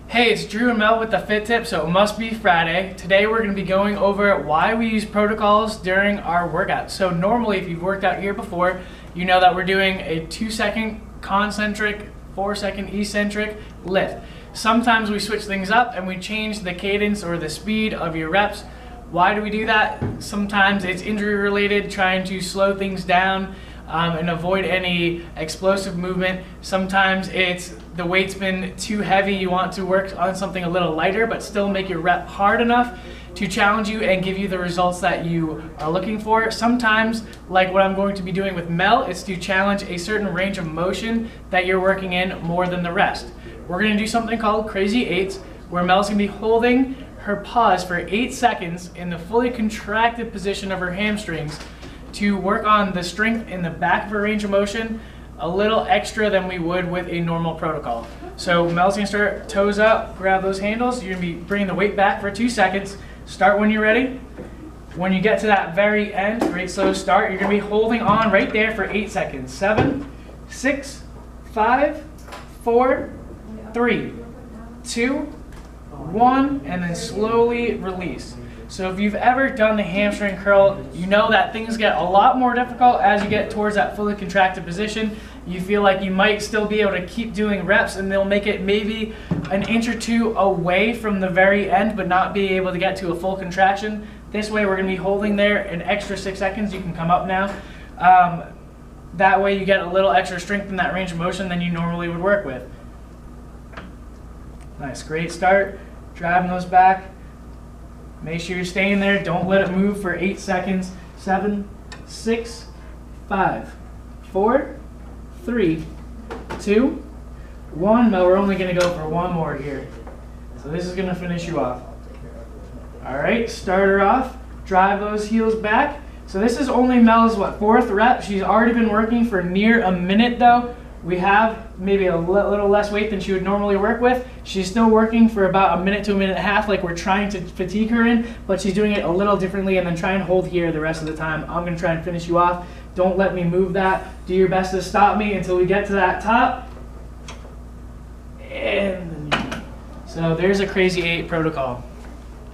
Hey, it's Drew and Mel with the Fit Tip, so it must be Friday. Today we're going to be going over why we use protocols during our workouts. So normally if you've worked out here before, you know that we're doing a 2-second concentric, 4-second eccentric lift. Sometimes we switch things up and we change the cadence or the speed of your reps. Why do we do that? Sometimes it's injury related, trying to slow things down and avoid any explosive movement. Sometimes it's the weight's been too heavy, you want to work on something a little lighter but still make your rep hard enough to challenge you and give you the results that you are looking for. Sometimes, like what I'm going to be doing with Mel, it's to challenge a certain range of motion that you're working in more than the rest. We're going to do something called Crazy Eights, where Mel's going to be holding her pause for 8 seconds in the fully contracted position of her hamstrings to work on the strength in the back of her range of motion a little extra than we would with a normal protocol. So Mel's gonna start toes up, grab those handles. You're gonna be bringing the weight back for 2 seconds. Start when you're ready. When you get to that very end, great slow start, you're gonna be holding on right there for 8 seconds. 7, 6, 5, 4, 3, 2, 1, and then slowly release. So if you've ever done the hamstring curl, you know that things get a lot more difficult as you get towards that fully contracted position. You feel like you might still be able to keep doing reps and they'll make it maybe an inch or two away from the very end but not be able to get to a full contraction. This way we're going to be holding there an extra 6 seconds. You can come up now. That way you get a little extra strength in that range of motion than you normally would work with. Nice, great start. Driving those back. Make sure you're staying there. Don't let it move for 8 seconds. 7, 6, 5, 4, 3, 2, 1. Mel, we're only going to go for one more here. So this is going to finish you off. All right, start her off. Drive those heels back. So this is only Mel's, 4th rep. She's already been working for near a minute though. We have maybe a little less weight than she would normally work with. She's still working for about a minute to a minute and a half, like we're trying to fatigue her in, but she's doing it a little differently, and then try and hold here the rest of the time. I'm gonna try and finish you off. Don't let me move that. Do your best to stop me until we get to that top. And so there's a Crazy 8 protocol.